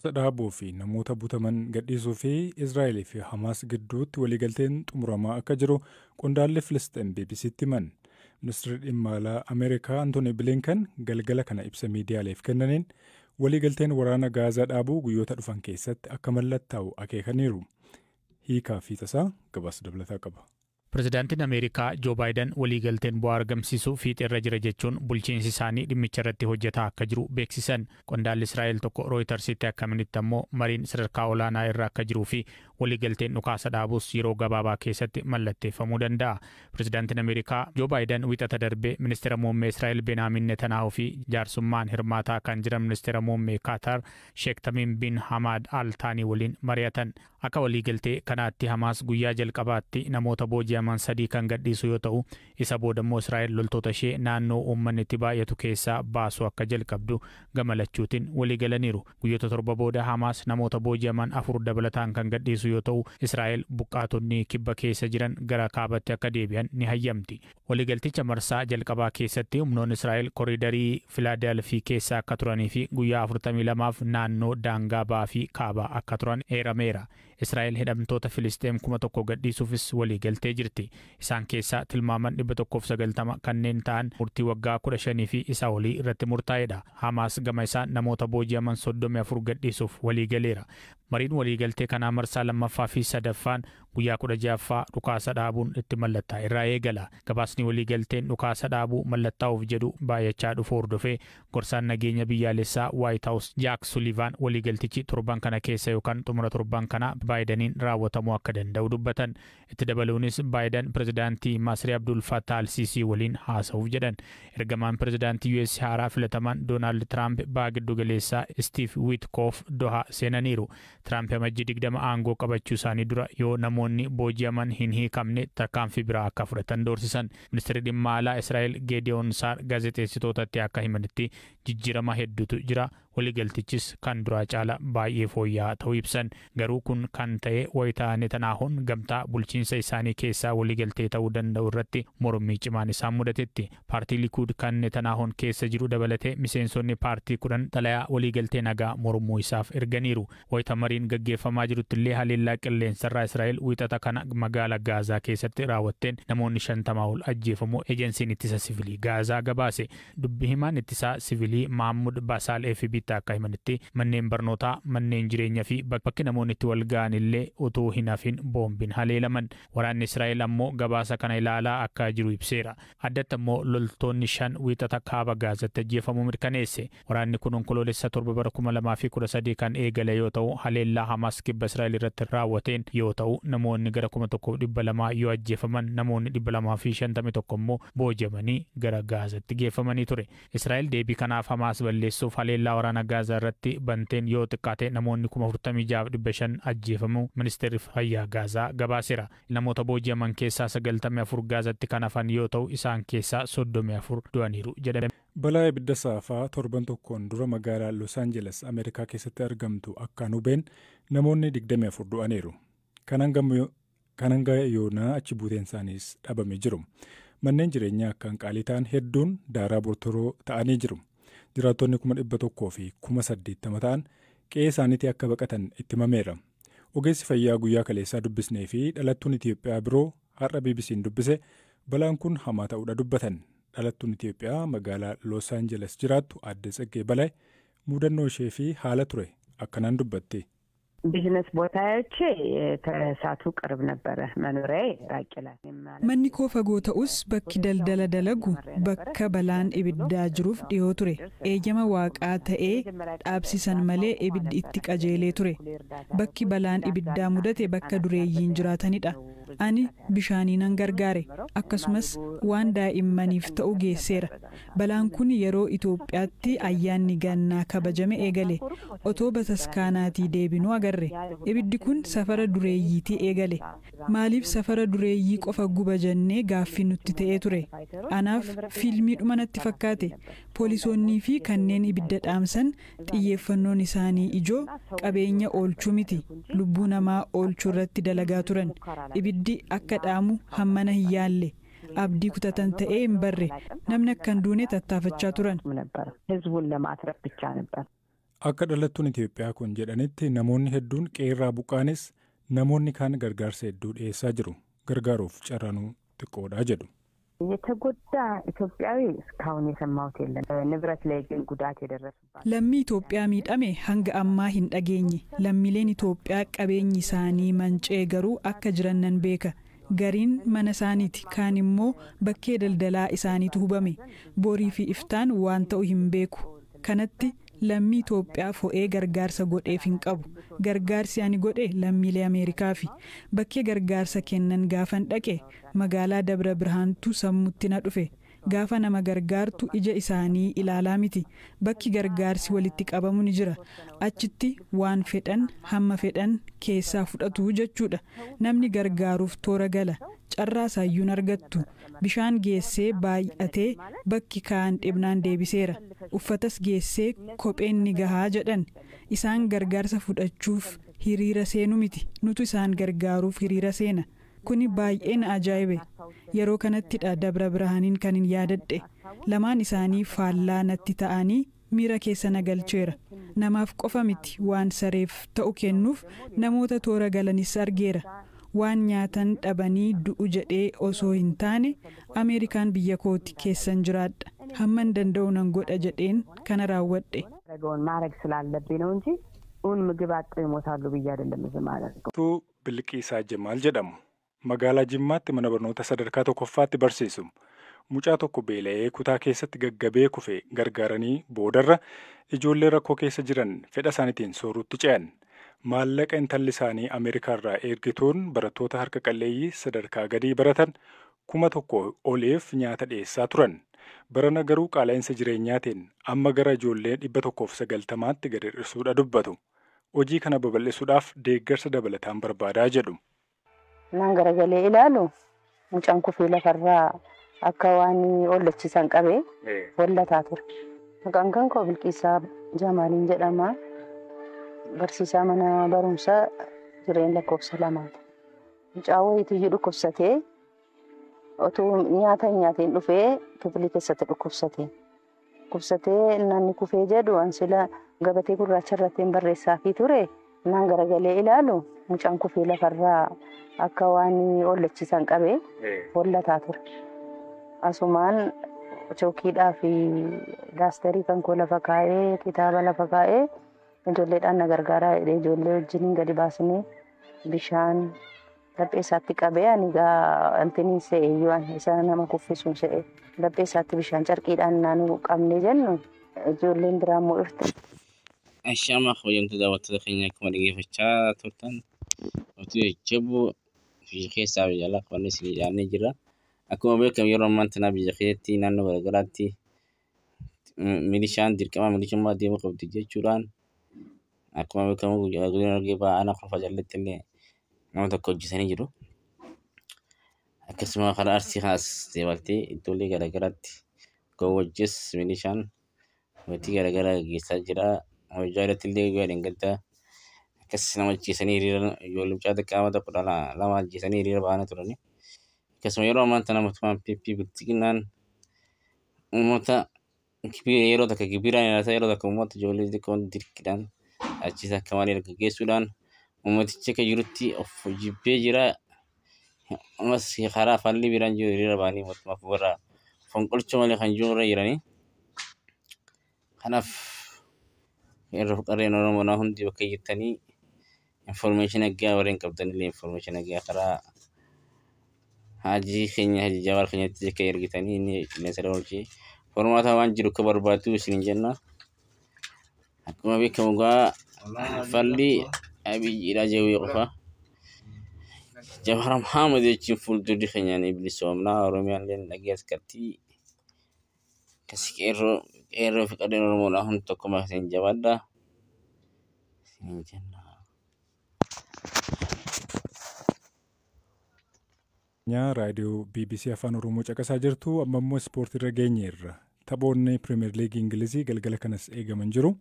dhaabuu fi namoota butaman gadhiisuu fi Israa'el fi Hamaas gidduutti waliigalteen xumuramaa akka jiru qondaalli Filisxeem BBC'tti himan. Ministeerri dhimma alaa Ameerikaa Antooni Bilinkan galgala kana ibsa miidiyaaleef kennaniin waliigalteen waraana Gaazaa dhaabuu guyyoota dhufan keessatti akka mallattaa'u akeekaniiru. Hiikaa fi tasaa gabaasa dabalataa qaba. Pirezidaantiin Ameerikaa Joo Baayiden waliigalteen bu'aa argamsiisuu fiixeerra jira jechuun bulchiinsi isaanii dhimmicha irratti hojjetaa akka jiru beeksisan. Qondaalli Israa'el tokko Rooyitersitti akka himanitti ammoo mariin sadarkaa olaanaa irra akka jiruu fi waliigalteen dhukaasa dhaabuus yeroo gabaabaa keessatti mallatteeffamuu danda'a. Pirezidaantiin Ameerikaa Joo Baayiden wixata darbee ministeera muummee Israa'el Benaamin Netanyahuu fi jaarsummaan hirmaataa kan jiran ministeera muummee Qatar Sheek Tamiim bin Hamad Al Taanii waliin mari'atan. Akka waliigaltee kanaatti Hamaas guyyaa jalqabaatti namoota booji'aman 3 kan gadhiisu yoo ta'u, isa boodammoo Israa'el loltoota ishee naannoo uummanni itti baay'atu keessaa baasuu akka jalqabdu gamalachuutiin waliigalaniiru. Guyyoota 7 booda Hamaas namoota booji'aman 4 dabalataan kan gadhiisu yoo ta'u, Israa'el buqqaatonni kibba keessa jiran gara kaabatti akka deebi'an ni hayyamti. Waliigalticha marsaa jalqabaa keessatti humnoonni Israa'el koriidarii Filaadelfii keessa akka turanii fi guyyaa 42f naannoo daangaa ba'aa fi kaabaa akka turan eerameera. Israa'el hidhamtoota Filisxeem 1,000 gadhiisuufis waliigaltee jirti. Isaan keessaa tilmaaman 190 kanneen ta'an murtii waggaa 15 fi isaa olii irratti murtaa'edha. Hamaas gama isaan namoota booji'aman 34 gadhiisuuf waliigaleera. Mariin waliigaltee kanaa marsaa lammaffaa fi sadaffaan guyyaa 16ffaa dhukaasa dhaabuun itti mallattaa'a irraa eegala. Gabaasni waliigalteen dhukaasa dhaabuu mallattaa'uuf jedhu baay'achaa dhufu hordofee gorsaan nageenya biyyaalessaa White House Jack Sullivan waliigaltichi torban kana keessa yookaan xumura torban kana Baayidaniin raawwatamuu akka danda'u dubbatan. Itti dabaluunis Baayiden pirezidaantii Masri Abdul Fattah al-Sisi waliin haasa'uuf jedhan. Ergamaan pirezidaantii US haaraa filataman Donald Trump baa giddu galeessaa Steve Witkoff Doha seenaniiru. Trump amajjii 20 aangoo qabachuu isaanii dura yoo namoonni booji'aman hin hiikamne tarkaanfii biraa akka fudhatan doorsisan. Ministeerri dhimma alaa Israa'el Gedeon Saar gaazexeessitootatti akka himanitti jijjiirama hedduutu jira. Waliigaltichis kan duraa caala baay'ee fooyya'aa ta'uu ibsan. Garuu kun kan ta'e wayitaa Netanyaahuun gamtaa bulchiinsa isaanii keessaa waliigaltee ta'uu danda'u irratti mormii cimaan isaan mudatetti. Paartii Likuud kan Netanyaahuun keessa jiru dabalatee miseensonni paartii 10 xalayaa waliigaltee nagaa mormuu isaaf erganiiru. Wayita mariin gaggeeffamaa jirutti illee haleellaa qilleensarraa Israa'el wixata kana magaalaa Gaazaa keessatti raawwatteen namoonni 50 ol ajjeefamuu ejensiin ittisa sivilii Gaazaa gabaase. Dubbi himaan ittisaa sivilii Mahmud Basaal FB akka himanitti manneen barnootaa, manneen jireenyaa fi bakki namoonni itti wal ga'an illee utuu hin hafin boombiin haleelaman. Waraanni Israa'el ammoo gabaasa kana ilaalaa akka jiru ibseera. Addatti ammoo loltoonni 5 wixata kaaba Gaazatti ajjeefamuu mirkaneesse. Waraanni kun onkoloolessa 7 bara 2013 kan eegale yoo ta'u, haleellaa Hamaas kibba Israa'el irratti raawwateen yoo ta'u, namoonni gara 1,200 yoo ajjeefaman, namoonni 251 immoo booji'amanii gara Gaazatti geeffamanii ture. Israa'el deebii kanaaf Hamaas balleessuuf haleellaa waraana Gaazaa irratti banteen yoo xiqqaate namoonni 46,500 ajjeefamuu ministeerri fayyaa Gaazaa gabaaseera. Namoota booji'aman keessaa 94 Gaazatti kan hafan yoo ta'u, isaan keessaa 34 du'aniiru jedhame. Balaa ibidda saafaa torban tokkoon dura magaalaa Los Angeles Ameerikaa keessatti argamtu akkaan hubeen namoonni 24 du'aniiru. Kan hanga yoonaa achi buuteen isaaniis dhabamee jiru. Manneen jireenyaa akkaan qaalii ta'an hedduun daaraa bortoroo ta'anii jiru. Jiraattonni 100,000 fi 80,000 ta'an qe'ee isaaniitii akka baqatan itti himameera. Ogeessi fayyaa guyyaa kaleessaa dubbisnee fi dhalattuun Itiyoophiyaa biroo har'a BBC'n dubbise balaan kun hamaa ta'uudha dubbatan. Dhalattuun Itiyoophiyaa magaalaa Los Angeles jiraattu Aadde Tsaggee Balaa mudannoo ishee fi haala ture akkanaan dubbatte. ቢዝነስ ቦታዎቼ ከእሳቱ ቅርብ ነበረ መኖሪያዬ ራቅ ይላል manni koo fagoo ta'us bakki daldala dalagu bakka balaan ibiddaa jiruuf dhiyoo ture eeyyama waaqaa ta'ee dhaabsisan malee ibiddi itti qajeelee ture bakki balaan ibiddaa mudate bakka dureeyyiin jiraatanidha ani bishaaniinan gargaare akkasumas waan daa'immaniif ta'u geesseera balaan kun yeroo Itoophiyaatti ayyaanni gannaa kabajame eegale otoo bataskaanaatii deebinuu agarre ibiddi kun safara dureeyyiitii eegale maaliif safara dureeyyii qofa guba jennee gaaffii nutti ta'ee ture anaaf fiilmii dhumanatti fakkaate poolisoonnii fi kanneen ibidda dhaamsan xiyyeeffannoon isaanii ijoo qabeenya oolchuu miti lubbuu namaa oolchuu irratti dalagaa turan ibiddi akka dhaamu hammana hin yaalle abdii kutatan ta'ee hin barre namni akkan duune tattaafachaa turan ህዝቡን ለማትረፍ ብቻ ነበር Akka dhalattuun Itoophiyaa kun jedhanitti namoonni hedduun qeerraa buqqaanis namoonni kaan gargaarsa hedduu dhiyeessaa jiru. Gargaaruuf carraanuu xiqqoodha jedhu. የተጎዳ ኢትዮጵያዊ እስካሁን የሰማሁት የለም። ንብረት ላይ ግን ጉዳት የደረሰባት lammii Itoophiyaa miidhame hanga ammaa hin dhageenye. Lammiileen Itoophiyaa qabeenyi isaanii mancee garuu akka jiran nan beeka. Gariin mana isaaniiti, kaan immoo bakkee daldalaa isaaniitu hubame. Borii fi iftaan waan ta'u hin beeku. Kanatti lammii Itoophiyaa fo'ee gargaarsa godheef hin qabu. Gargaarsi ani godhe lammiilee Ameerikaafi. Bakkee gargaarsa kennan gaafan dhaqe magaalaa Dabra Birhaantu sammuutti na dhufe. Gaafa nama gargaartu ija isaanii ilaalaa miti. Bakki gargaarsi walitti qabamu ni jira. Achitti waan fedhan hamma fedhan keessaa fudhatu jechuudha. Namni gargaaruuf toora gala. Carraa saayyuun argattu. Bishaan geessee baay'atee bakki kaan dhibnaan deebiseera. Uffatas geessee kopheen ni gahaa jedhan. Isaan gargaarsa fudhachuuf hiriira seenu miti. Nutu isaan gargaaruuf hiriira seena. Kuni baay'een ajaa'ibe. Yeroo kanattidha Dabra Birhaaniin kan hin yaadadhe. Lamaan isaanii faallaa natti ta'anii miira keessa na galcheera. Namaaf qofa miti waan sareef ta'u kennuuf namoota toora galanis argeera. Waan nyaatan dhabanii du'u jedhee osoo hin taane Ameerikaan biyya kooti keessan jiraadha. Hamman danda'u nan godha jedheen kana raawwadhe. ማድረግ ስላለብኝ ነው እንጂ ኡን ምግብ አጥተው ይሞታሉ ብዬ አይደለም እዚህ ማለት ነው። Tu Bilqiisaa Jamaal jedhamu. Magaalaa Jimmaatti mana barnoota sadarkaa tokkoffaatti barsiisu. Mucaa tokko beela'ee kutaa keessatti gaggabee kufe gargaaranii boodarra ijoollee rakkoo keessa jiran fedha isaaniitiin soorutti ce'an. Maallaqa intalli isaanii Ameerikaarraa ergituun barattoota harka qalleeyyii sadarkaa gadii baratan 1,000 oliif nyaata dhiyeessaa turan. Barana garuu qaala'insa jireenyaatiin amma gara ijoollee 190tti gadi hir'isuudha dubbatu. Hojii kana babal'isuudhaaf deeggarsa dabalataan barbaadaa jedhu. Naan garagalee ilaalu mucaan kufee lafarraa akka waan ollachiisan qabee wallataa ture. Maqaan kan koo Bilqiisaa Jamaaliin jedhama. Barsiisaa mana barumsaa jireenya lakkoofsa lamaati. Mucaa wayiitii dhukkubsatee otuu nyaata nyaateen dhufee kifilii keessatti dhukkubsatee. Dhukkubsatee naanni kufee jedhu ansila gabatee gurraacha irratti barreessaa fi ture. Naan garagalee ilaalu mucaan kufee lafarraa akka waan ollachiisan qabee wallataa ture. Asumaan chookiidhaa fi daasterii kan koo lafa kaa'ee kitaaba lafa kaa'ee ijoolleedhaan na gargaaraa ijoollee wajjin gadi baasnee bishaan laphee isaatti qabee ani gaa antini se'e yoo isa nama kuffisuun se'e laphee isaatti bishaan carqiidhaan naannoo qabnee jennu ijoolleen biraa immoo dhufte. Ashama hojjamtu daawwattoota keenya akkuma dhaggeeffachaa turtan wanti jajjaboo biyya keessaa biyya alaa kan isin ijaaranii jira. Akkuma beekamu yeroo ammaa kana biyya keessatti naannoo garaagaraatti milishaan dirqama milishaa deemuu qabdi jechuudhaan akkuma beekamu guyyaa argee ba'aan qofa jalatti illee nama tokko hojjetanii jiru. Akkasuma karaa arsii kaas deebaltee iddoolee garaagaraatti gowwojjes milishaan wanti garaagaraa gaggeessaa jira. Hojjaa irratti illee guyyaa dheengaddaa akkas nama ajjeesanii hiriira ijoollee mucaa xiqqaamata 12 ajjeesanii hiriira ba'anii turani. Akkasuma yeroo ammaa kana mootummaan PP bilchiginaan uummata yeroo takka gibiraan ilaalata yeroo takka uummata ijoollee xiqqoon dirqiidhaan achiis akka malee gaggeessuudhaan uummaticha akka jirutti of jibbee jira. Ammas karaa falli biraan jiru hiriira ba'anii mootummaaf warra fonqolcha malee kan jiru irra jiranii. Kanaaf yeroo qarreen Oromoo hundi bakka jirtanii information aggaa warreen qabdanillee information aggaa karaa hajii keenya hajii jawaar keenyatti akka ergitanii inni qilleensa dabalchee formaata waan jiru akka barbaadu isin jenna. Akkuma beekamu gaa falli abiyyiidhaa jawwee qofa. Jawaar Mahamad jechuun fuuldurri keenyaan bilisoomnaa Oromiyaan illee dhagees qabdi. Kasi qeerroo fi qarreen Oromoodhaa hundi tokkummaa isin jabaadhaa. Isin jenna. Raadiyoo BBC Afaan Oromoo caqasaa jirtu amma immoo ispoortiirra geenyeerra. Taphoonni Pirimeer Liigii Ingilizii galgala kanas eegaman jiru.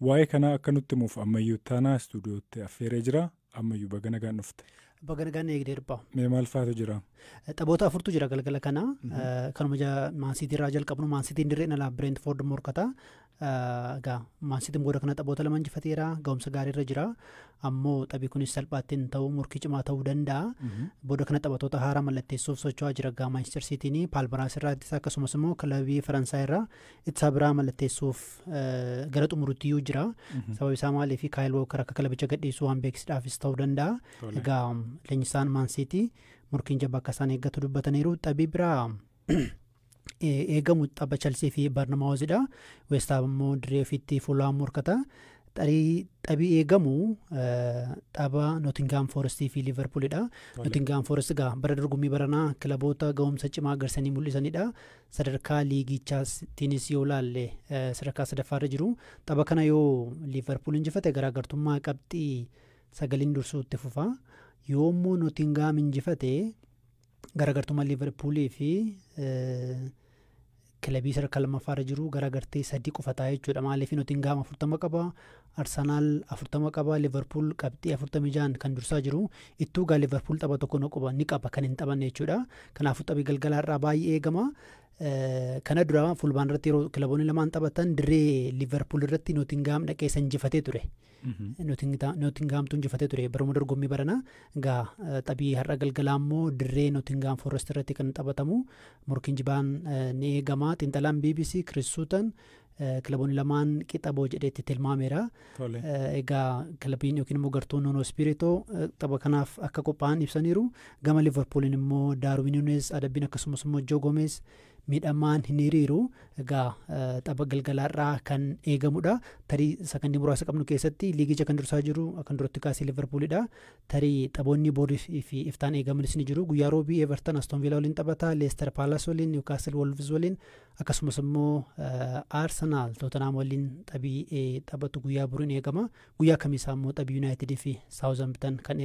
Waa'ee kanaa akka nutti himuuf ammayyuu taanaa istuudiyootti affeeree jira. Ammayyuu baga nagaan dhufte. Baga nagaan eegdee dhibbaa. Mee maal faatu jira? Taphoota afurtu jira galgala kana. Kanuma maansiitii irraa jalqabnu maansiitiin dirree alaa Brentford morkata. Egaa maansitiin booda kana taphoota lama injifateera ga'umsa gaariirra jira ammoo taphi kunis salphaatti hin ta'u murkii cimaa ta'uu danda'a. Booda kana taphattoota haaraa mallatteessuuf socho'aa jira gaa Manchester City Palmaraas irraa ittisa akkasumas immoo kilabii Faransaay irraa ittisa biraa mallatteessuuf gara xumuruttiyyuu jira. Sababa isaa maaliif Kaayil Wooker akka kilabicha gadhiisuu waan beeksisaafis ta'uu danda'a. Egaa leenjisaan Maansiitii murkiin jabaa akka isaan eeggatu dubbataniiru. Taphi biraa eegamu tapha Chelsea fi Barnamaawuzidha. West Ham immoo dirree ofiitti Fulham morkata. Taphi eegamu tapha Nottingham Forest fi Liverpoolidha. Nottingham Forest gaa bara dorgommii baranaa kilaboota ga'umsa cimaa agarsiisanii mul'isanidha. Sadarkaa liigichaatiinis yoo ilaalle sadarkaa sadaffaarra jiru. Tapha kana yoo Liverpool injifate garaagartummaa qabxii 9 dursuu itti fufa. Yoo immoo Nottingham injifate garaagartummaa Liverpoolii fi kilabii sadarkaa lammaffaarra jiru garaagartee 3 qofa ta'a jechuudha. Maaliif Nottingham 40 qaba, Arsenaal 40 qaba, Liverpool qabxii 46 kan dursaa jiru. Ittuu gaa Liverpool tapha tokko ni qaba kan hin taphanne jechuudha. Kanaafuu taphi galgalaarraa baay'ee eegama. Kana dura fulbaan irratti yeroo kilaboonni lamaan taphatan dirree Liverpool irratti Nottingham dhaqee injifatee ture. Nottinghamtu injifatee ture baruma dorgommii barana. Gaa taphi har'a galgalaa immoo dirree Nottingham Forest irratti kan taphatamu. Morkiin jibaan ni eegama. Xiinxalaan BBC Chris Sutton kilaboonni lamaan qixa boo jedheetti tilmaameera. Egaa kilabiin yookiin immoo gartuun Nuno Espirito tapha kanaaf akka qophaa'an ibsaniiru. Gama Liverpooliin immoo Darwin Nunes adabbiin akkasumas immoo Joe Gomez miidhamaan hin hiriiru. Egaa tapha galgalaarraa kan eegamudha. Tarii sakandii muraasa qabnu keessatti liigicha kan dursaa jiru kan duratti kaasee Liverpoolidha. Tarii taphoonni boorii fi iftaan eegamanis ni jiru. Guyyaa roobii Everton Aston Villa waliin taphata, Leicester Palace waliin, Newcastle Wolves waliin akkasumas immoo Arsenal Tottenham waliin taphatu guyyaa boriin eegama. Guyyaa kamiisaa immoo taphi United fi Southampton kan